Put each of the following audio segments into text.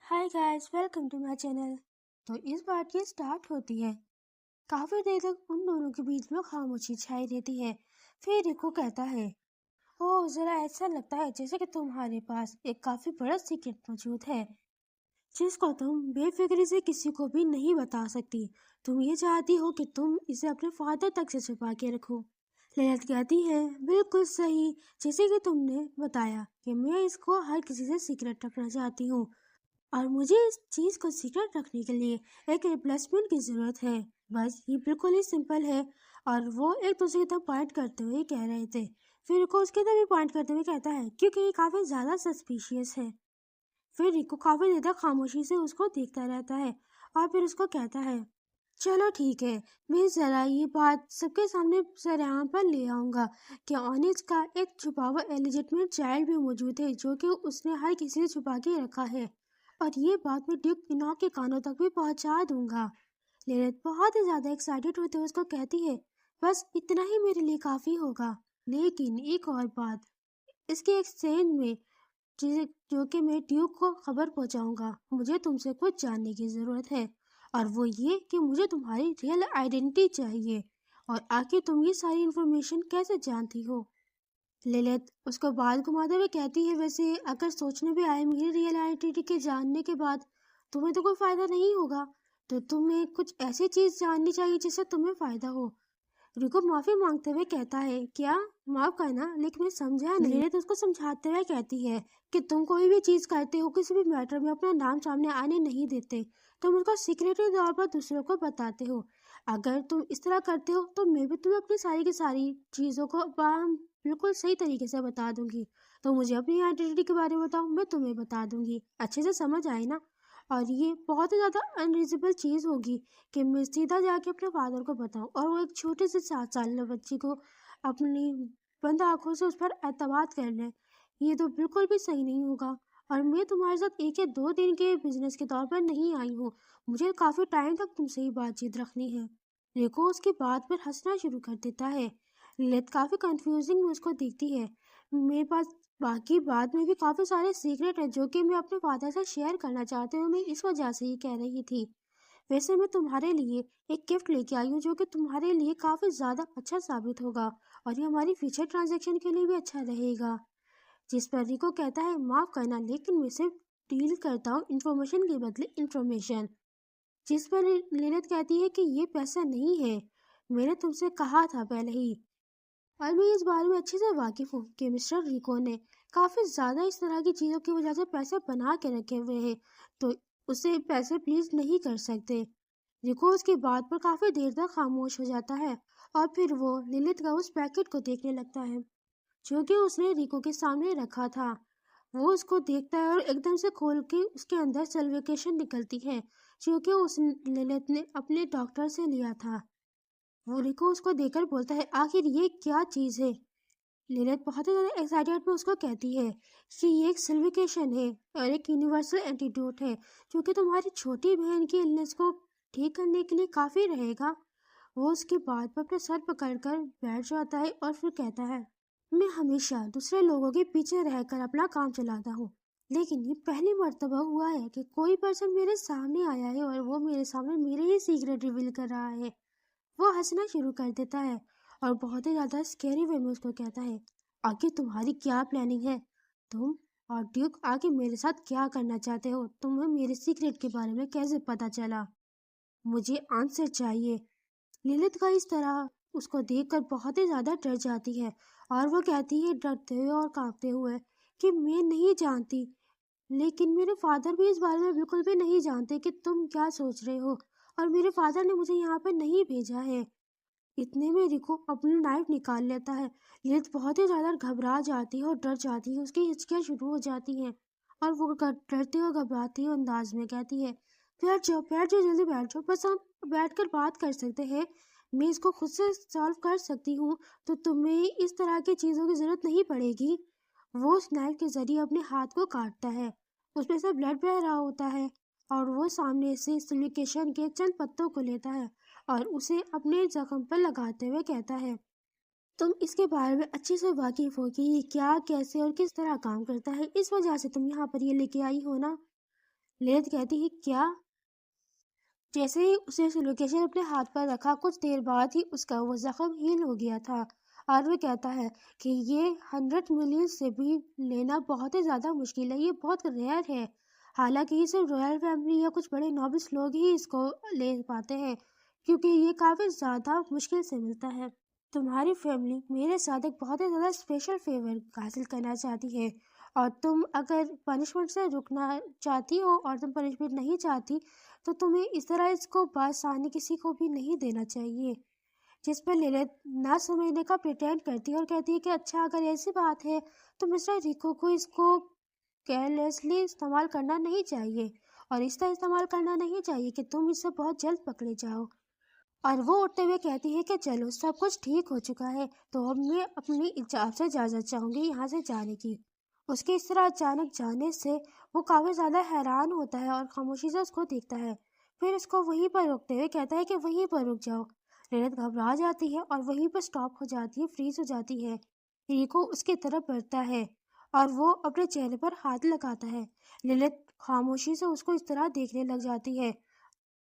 Hi guys, welcome to my channel. तो इस बार की स्टार्ट होती है। काफी देर तक उन दोनों के बीच में खामोशी छाई रहती है। फिर रिको कहता है, ओह जरा ऐसा लगता है जैसे कि तुम्हारे पास एक काफी बड़ा सीक्रेट मौजूद है जिसको तुम बेफिक्री से किसी को भी नहीं बता सकती। तुम ये चाहती हो कि तुम इसे अपने फादर तक से छुपा के रखो। ललित कहती है, बिल्कुल सही, जैसे कि तुमने बताया कि मैं इसको हर किसी से सीक्रेट रखना चाहती हूँ और मुझे इस चीज को सीक्रेट रखने के लिए एक रिप्लेसमेंट की जरूरत है। बस ये बिल्कुल ही सिंपल है। और वो एक दूसरे की तरफ पॉइंट करते हुए कह रहे थे। फिर रिको उसकी तरफ भी पॉइंट करते हुए कहता है, क्योंकि ये काफी ज्यादा सस्पिशियस है। फिर रिको काफी देर तक खामोशी से उसको देखता रहता है और फिर उसको कहता है, चलो ठीक है, मैं जरा ये बात सबके सामने सरेआम पर ले आऊंगा कि ऑनिज का एक छुपा हुआ एलिजिटमेट चाइल्ड भी मौजूद है जो कि उसने हर किसी से छुपा के रखा है, और ये बात मैं ड्यूक इनॉक के कानों तक भी पहुंचा दूंगा। लिलिथ बहुत ही ज्यादा एक्साइटेड होते हुए उसको कहती है, बस इतना ही मेरे लिए काफी होगा। लेकिन एक और बात, इसके एक्सचेंज में जो कि मैं ड्यूक को खबर पहुंचाऊंगा, मुझे तुमसे कुछ जानने की जरूरत है, और वो ये कि मुझे तुम्हारी रियल आइडेंटिटी चाहिए, और आखिर तुम ये सारी इन्फॉर्मेशन कैसे जानती हो। लिलिथ उसको बाल घुमाते हुए कहती है, वैसे अगर सोचने भी आए मेरी रियल आइडेंटिटी के जानने के बाद तुम्हें तो कोई फायदा नहीं होगा, तो तुम्हें कुछ ऐसी चीज जाननी चाहिए जिससे तुम्हें फायदा हो। रिको माफी मांगते हुए कहता है, क्या? माफ करना, लेकिन मैं समझा नहीं। लिलिथ उसको समझाते हुए कहती है कि तुम कोई भी चीज करते हो, किसी भी मैटर में अपना नाम सामने आने नहीं देते, तुम उसको सीक्रेटरी तौर पर दूसरों को बताते हो। अगर तुम इस तरह करते हो तो मैं भी तुम्हें अपनी सारी की सारी चीजों को बिल्कुल सही तरीके से बता दूंगी। तो मुझे अपनी आइडेंटिटी के बारे में बताओ, मैं तुम्हें बता दूंगी। अच्छे से समझ आए ना? और ये बहुत ही ज्यादा अनरीजनेबल चीज होगी कि मैं सीधा जाके अपने फादर को बताऊं और वो एक छोटे से 7 साल बच्ची को अपनी बंद आंखों से उस पर एतबार कर ले। ये तो बिल्कुल भी सही नहीं होगा। और मैं तुम्हारे साथ 1 या 2 दिन के बिजनेस के तौर पर नहीं आई हूँ, मुझे काफी टाइम तक तुमसे ही बातचीत रखनी है। रेको उसकी बात पर हंसना शुरू कर देता है। लिलिथ काफी कंफ्यूजिंग में उसको देखती है। मेरे पास बाकी बाद में भी काफी सारे सीक्रेट है जो कि मैं अपने फादर से शेयर करना चाहती हूँ, मैं इस वजह से ही कह रही थी। वैसे मैं तुम्हारे लिए एक गिफ्ट लेके आई हूँ जो कि तुम्हारे लिए काफी ज्यादा अच्छा साबित होगा, और ये हमारी फ्यूचर ट्रांजैक्शन के लिए भी अच्छा रहेगा। जिस पर रिको कहता है, माफ करना, लेकिन मैं सिर्फ डील करता हूँ इंफॉर्मेशन के बदले इंफॉर्मेशन। जिस पर लिलिथ कहती है कि ये पैसा नहीं है, मैंने तुमसे कहा था पहले ही, और मैं इस बारे में अच्छे से वाकिफ हूँ कि मिस्टर रिको ने काफी ज्यादा इस तरह की चीजों की वजह से पैसे बना के रखे हुए हैं, तो उसे पैसे प्लीज नहीं कर सकते। रिको उसकी बात पर काफी देर तक खामोश हो जाता है और फिर वो लिलिथ का उस पैकेट को देखने लगता है जो कि उसने रिको के सामने रखा था। वो उसको देखता है और एकदम से खोल के उसके अंदर सल्विकेशन निकलती है जो कि उस लिलिथ ने अपने डॉक्टर से लिया था। वो रिको उसको देखकर बोलता है, आखिर ये क्या चीज है? लिलिथ बहुत ही ज्यादा एक्साइटेड में उसको कहती है कि ये एक सिल्विकेशन है और एक यूनिवर्सल एंटीडोट है जो कि तुम्हारी छोटी बहन की इलनेस को ठीक करने के लिए काफी रहेगा। वो उसकी बात पर अपने सर पकड़कर बैठ जाता है और फिर कहता है, मैं हमेशा दूसरे लोगों के पीछे रहकर अपना काम चलाता हूँ, लेकिन ये पहली मर्तबा हुआ है कि कोई पर्सन मेरे सामने आया है और वो मेरे सामने मेरे ही सीक्रेट रिवील कर रहा है। वो हंसना शुरू कर देता है और बहुत ही ज्यादा स्कैरी वे में उसको कहता है, आगे तुम्हारी क्या प्लानिंग है? तुम और ड्यूक आगे मेरे साथ क्या करना चाहते हो? तुम्हें मेरे सीक्रेट के बारे में कैसे पता चला? मुझे आंसर चाहिए। लिलिथ का इस तरह उसको देखकर बहुत ही ज्यादा डर जाती है और वो कहती है डरते हुए और कांपते हुए कि मैं नहीं जानती, लेकिन मेरे फादर भी इस बारे में बिल्कुल भी नहीं जानते कि तुम क्या सोच रहे हो, और मेरे फादर ने मुझे यहाँ पर नहीं भेजा है। इतने में रिको अपनी नाइफ निकाल लेता है। लिलिथ बहुत ही ज्यादा घबरा जाती है और डर जाती है, उसकी हिचकियाँ शुरू हो जाती हैं और वो डरते हुए घबराती हुए अंदाज में कहती है, बैठ जाओ, जल्दी बैठ जाओ, बस हम बैठकर बात कर सकते हैं, मैं इसको खुद से सॉल्व कर सकती हूँ, तो तुम्हें इस तरह की चीज़ों की जरूरत नहीं पड़ेगी। वो उस नाइफ के जरिए अपने हाथ को काटता है, उसमें से ब्लड बह रहा होता है, और वो सामने से सिलिकेशन के चंद पत्तों को लेता है और उसे अपने जख्म पर लगाते हुए कहता है, तुम इसके बारे में अच्छे से वाकिफ हो कि ये क्या, कैसे और किस तरह काम करता है, इस वजह से तुम यहाँ पर ये लेके आई हो ना? لیت کہتی ہے کیا؟ جیسے ہی اسے اس لوکیشن اپنے ہاتھ پر رکھا، کچھ دیر بعد ہی اس کا وہ زخم ہیل ہو گیا تھا، اور وہ کہتا ہے کہ یہ 100 ملین سے بھی لینا بہت ہی زیادہ مشکل ہے، یہ بہت ریئر ہے، حالانکہ یہ صرف رویل فیملی یا کچھ بڑے نوبلس لوگ ہی اس کو لے پاتے ہیں، کیونکہ یہ کافی زیادہ مشکل سے ملتا ہے۔ تمہاری فیملی میرے ساتھ ایک بہت ہی زیادہ اسپیشل فیور حاصل کرنا چاہتی ہے، اور تم اگر پنشمنٹ سے رکنا چاہتی ہو اور تم پنشمنٹ نہیں چاہتی تو تمہیں اس طرح اس کو بآسانی کسی کو بھی نہیں دینا چاہیے۔ جس پر لیلت نہ سمجھنے کا پریٹینڈ کرتی ہے اور کہتی ہے کہ اچھا اگر ایسی بات ہے تو مسٹر ریکو کو اس کو کیئرلیسلی استعمال کرنا نہیں چاہیے، اور اس طرح استعمال کرنا نہیں چاہیے کہ تم اس سے بہت جلد پکڑے جاؤ۔ اور وہ اٹھتے ہوئے کہتی ہے کہ چلو سب کچھ ٹھیک ہو چکا ہے، تو اب میں اپنی آپ سے اجازت چاہوں گی یہاں سے جانے کی۔ اس کے اس طرح اچانک جانے سے وہ کافی زیادہ حیران ہوتا ہے اور خاموشی سے اس کو دیکھتا ہے، پھر اس کو وہیں پر روکتے ہوئے کہتا ہے کہ وہیں پر رک جاؤ۔ لیلت گھبرا جاتی ہے اور وہیں پر سٹاپ ہو جاتی ہے، فریز ہو جاتی ہے۔ ریکو اس کی طرف بڑھتا ہے اور وہ اپنے چہرے پر ہاتھ لگاتا ہے۔ لیلت خاموشی سے اس کو اس طرح دیکھنے لگ جاتی ہے۔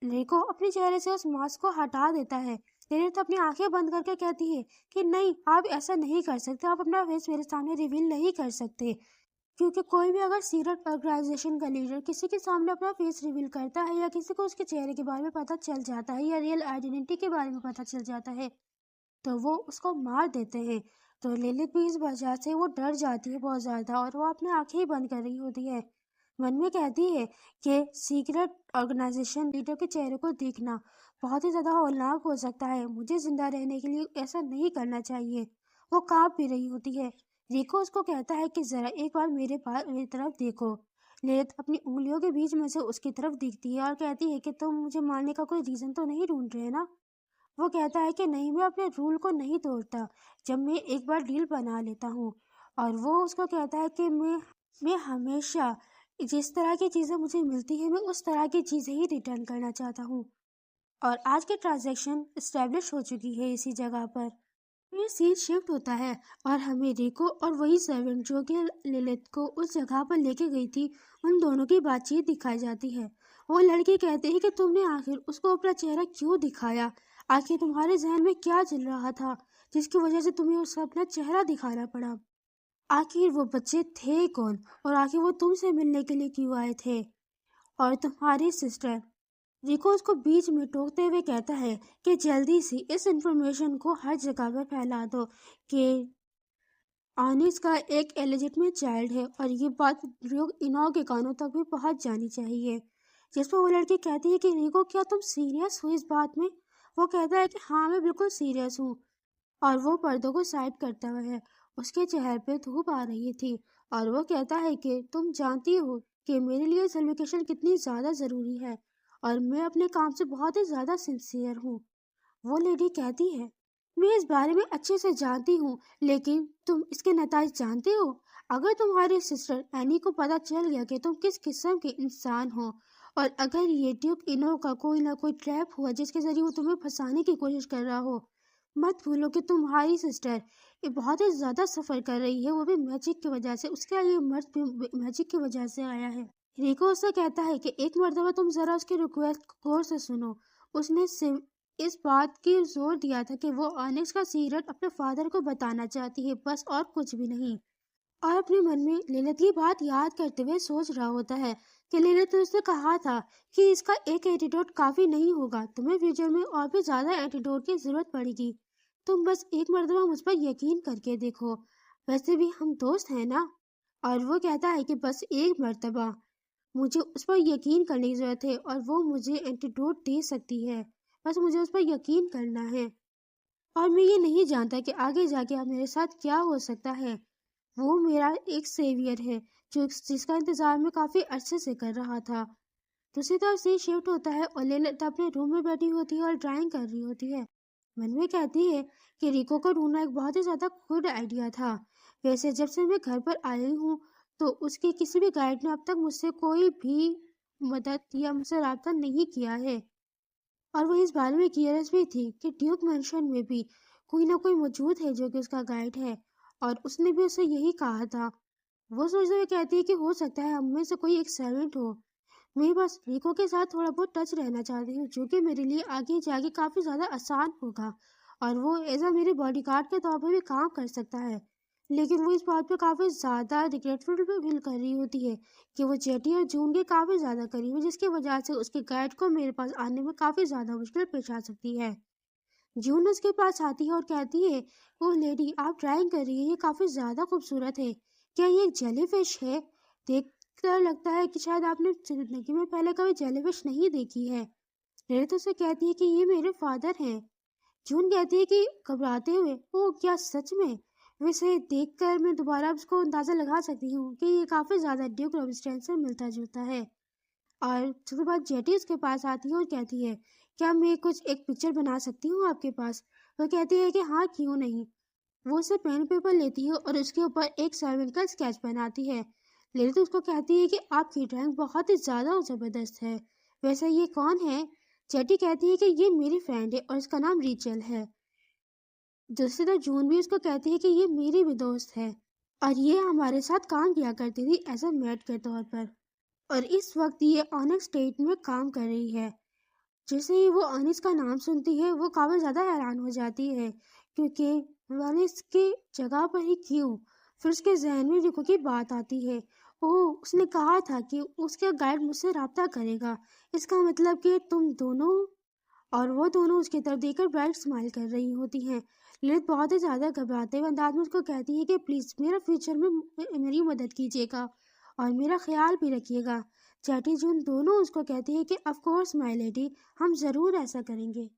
ریکو اپنے چہرے سے اس ماسک کو ہٹا دیتا ہے۔ لیلت اپنی آنکھیں بند کر کے کہتی ہے کہ نہیں، آپ ایسا نہیں کر سکتے، آپ اپنا فیس میرے سامنے ریویل نہیں کر سکتے، کیونکہ کوئی بھی اگر سیکرٹ آرگنائزیشن کا لیڈر کسی کے سامنے اپنا فیس ریویل کرتا ہے یا کسی کو اس کے چہرے کے بارے میں پتہ چل جاتا ہے یا ریئل آئیڈینٹی کے بارے میں پتہ چل جاتا ہے تو وہ اس کو مار دیتے ہیں۔ تو لیلت بھی اس وجہ سے وہ ڈر جاتی ہے بہت زیادہ، اور وہ اپنے آنکھیں بند کر رہی ہوتی ہے، من میں کہتی ہے کہ سیکرٹ آرگنائزیشن لیڈر کے چہرے کو دیکھنا بہت ہی زیادہ ہولناک ہو سکتا ہے، مجھے زندہ رہنے کے لیے ایسا نہیں کرنا چاہیے۔ وہ کانپ بھی رہی ہوتی ہے۔ ریکو اس کو کہتا ہے کہ ذرا ایک بار میری طرف دیکھو۔ لیلت اپنی انگلیوں کے بیچ میں سے اس کی طرف دیکھتی ہے اور کہتی ہے کہ تم مجھے مارنے کا کوئی ریزن تو نہیں ڈھونڈ رہے نا؟ وہ کہتا ہے کہ نہیں، میں اپنے رول کو نہیں توڑتا جب میں ایک بار ڈیل بنا لیتا ہوں، اور وہ اس کو کہتا ہے کہ میں ہمیشہ جس طرح کی چیزیں مجھے ملتی ہیں میں اس طرح کی چیزیں ہی ریٹرن کرنا چاہتا ہوں، اور آج کی ٹرانزیکشن اسٹیبلش ہو چکی ہے اسی جگہ پر۔ یہ سین شفٹ ہوتا ہے اور ہمیں ریکو اور وہی سرونٹ جو کہ لیلت کو اس جگہ پر لے کے گئی تھی، ان دونوں کی بات چیت دکھائی جاتی ہے۔ وہ لڑکی کہتی ہے کہ تم نے آخر اس کو اپنا چہرہ کیوں دکھایا؟ آخر تمہارے ذہن میں کیا چل رہا تھا جس کی وجہ سے تمہیں اس کو اپنا چہرہ دکھانا پڑا؟ آخر وہ بچے تھے کون، اور آخر وہ تم سے ملنے کے لیے کیوں آئے تھے؟ اور تمہاری سسٹر؟ ریکو اس کو بیچ میں ٹوکتے ہوئے کہتا ہے کہ جلدی سے اس انفارمیشن کو ہر جگہ پر پھیلا دو کہ آنس کا ایک ایلیجٹمیٹ چائلڈ ہے، اور یہ بات اناؤ کے کانوں تک بھی پہنچ جانی چاہیے۔ جس پر وہ لڑکی کہتی ہے کہ ریکو کیا تم سیریس ہو اس بات میں؟ وہ کہتا ہے کہ ہاں میں بالکل سیریس ہوں، اور وہ پردوں کو سائڈ کرتا ہوا ہے۔ اس کے چہرے پہ دھوپ آ رہی تھی، اور وہ کہتا ہے کہ تم جانتی ہو کہ میرے لیے سیلیبریشن کتنی زیادہ ضروری ہے، اور میں اپنے کام سے بہت ہی زیادہ سنسیئر ہوں۔ وہ لیڈی کہتی ہے میں اس بارے میں اچھے سے جانتی ہوں، لیکن تم اس کے نتائج جانتے ہو؟ اگر تمہاری سسٹر اینی کو پتہ چل گیا کہ تم کس قسم کے انسان ہو، اور اگر یہ ڈیوک انو کا کوئی نہ کوئی ٹریپ ہوا جس کے ذریعے وہ تمہیں پھنسانے کی کوشش کر رہا ہو، مت بھولو کہ تمہاری سسٹر یہ بہت ہی زیادہ سفر کر رہی ہے، وہ بھی میجک کی وجہ سے، اس کا یہ مرض بھی میجک کی وجہ سے آیا ہے۔ ریکو اس سے کہتا ہے کہ ایک مرتبہ تم ذرا اس کی ریکویسٹ غور سے سنو، اس نے اس بات کی زور دیا تھا کہ وہ آنکس کا سیکرٹ اپنے فادر کو بتانا چاہتی ہے، بس اور کچھ بھی نہیں۔ اور اپنے من میں لیلت کی بات یاد کرتے ہوئے سوچ رہا ہوتا ہے کہ لیلت نے اس سے کہا تھا کہ اس کا ایک اینٹیڈوٹ کافی نہیں ہوگا، تمہیں فیوچر میں اور بھی زیادہ اینٹیڈوٹ کی ضرورت پڑے گی، تم بس ایک مرتبہ مجھ پر یقین کر کے دیکھو، ویسے بھی ہم دوست ہیں نا؟ اور وہ کہتا ہے کہ بس ایک مرتبہ مجھے اس پر یقین کرنے کی ضرورت ہے، اور وہ مجھے اینٹیڈوٹ دے سکتی ہے، بس مجھے اس پر یقین کرنا ہے، اور میں یہ نہیں جانتا کہ آگے جا کے میرے ساتھ کیا ہو سکتا ہے۔ وہ میرا ایک سیویئر ہے جس کا انتظار میں کافی عرصے سے کر رہا تھا۔ دوسری طرف سے شفٹ ہوتا ہے اور لیلت اپنے روم میں بیٹھی ہوتی ہے اور ڈرائنگ کر رہی ہوتی ہے، من میں کہتی ہے کہ ریکو کو ڈھونڈنا ایک بہت ہی زیادہ گڈ آئیڈیا تھا، ویسے جب سے میں گھر پر آئی ہوں تو اس کے کسی بھی گائیڈ نے اب تک مجھ سے کوئی بھی مدد یا مجھ سے رابطہ نہیں کیا ہے، اور وہ اس بارے میں کیئرس بھی تھی کہ ڈیوک مینشن میں بھی کوئی نہ کوئی موجود ہے جو کہ اس کا گائیڈ ہے، اور اس نے بھی اسے یہی کہا تھا۔ وہ سوچتے ہوئے کہتی ہے کہ ہو سکتا ہے ہم میں سے کوئی ایک سرونٹ ہو मैं बस रिको के साथ थोड़ा बहुत टच रहना चाहती हूँ, जो कि मेरे लिए आगे जाके काफ़ी ज़्यादा आसान होगा और वो एज अ मेरे बॉडीगार्ड के तौर पर भी काम कर सकता है। लेकिन वो इस बात पे काफ़ी ज़्यादा रिग्रेटफुल भी फील कर रही होती है कि वो जेटी और जून के काफ़ी ज़्यादा करीब है, जिसकी वजह से उसके गाइड को मेरे पास आने में काफ़ी ज़्यादा मुश्किल पेश आ सकती है। जून उसके पास आती है और कहती है, ओह लेडी, आप ड्राइंग कर रही है, ये काफ़ी ज़्यादा खूबसूरत है। क्या ये एक जेलीफिश है? देखकर लगता है कि शायद आपने जिंदगी में पहले कभी जेलीफिश नहीं देखी है। लेडी तो उसे कहती है कि ये मेरे फादर हैं। जून कहती है कि घबराते हुए, ओह क्या सच में? वैसे देखकर मैं दोबारा उसको अंदाज़ा लगा सकती हूँ कि ये काफ़ी ज़्यादा ड्यूक रॉबिन्सन से मिलता जुलता है। और उसके बाद जेटी उसके पास आती है और कहती है, क्या मैं कुछ एक पिक्चर बना सकती हूँ आपके पास? वो कहती है कि हाँ, क्यों नहीं। वो उसे पेन पेपर लेती है और उसके ऊपर एक सर्वेंट का स्केच बनाती है। लेडी तो उसको कहती है कि आपकी ड्राइंग बहुत ही ज़्यादा ज़बरदस्त है। वैसे ये कौन है? जेटी कहती है कि ये मेरी फ्रेंड है और इसका नाम रीचल है। दूसरी तरफ जून भी उसको कहती है कि ये मेरी भी दोस्त है और ये हमारे साथ काम किया करती थी एज अ मेड के तौर पर, और इस वक्त ये ऑनिक्स स्टेट में काम कर रही है। जैसे ही वो ऑनिस का नाम सुनती है वो काफ़ी ज़्यादा हैरान हो जाती है, क्योंकि ऑनिस की जगह पर ही क्यों। फिर उसके जहन में रिको की बात आती है। ओह, उसने कहा था कि उसका गाइड मुझसे रब्ता करेगा, इसका मतलब कि तुम दोनों। और वो दोनों उसकी तरफ देखकर ब्राइट स्माइल कर रही होती हैं। लिलित बहुत ही ज़्यादा घबराते हुए अंदाज में उसको कहती है कि प्लीज़ मेरा फ्यूचर में मेरी मदद कीजिएगा और मेरा ख्याल भी रखिएगा। चैटी जून दोनों उसको कहती है कि ऑफ कोर्स माय लेडी, हम ज़रूर ऐसा करेंगे।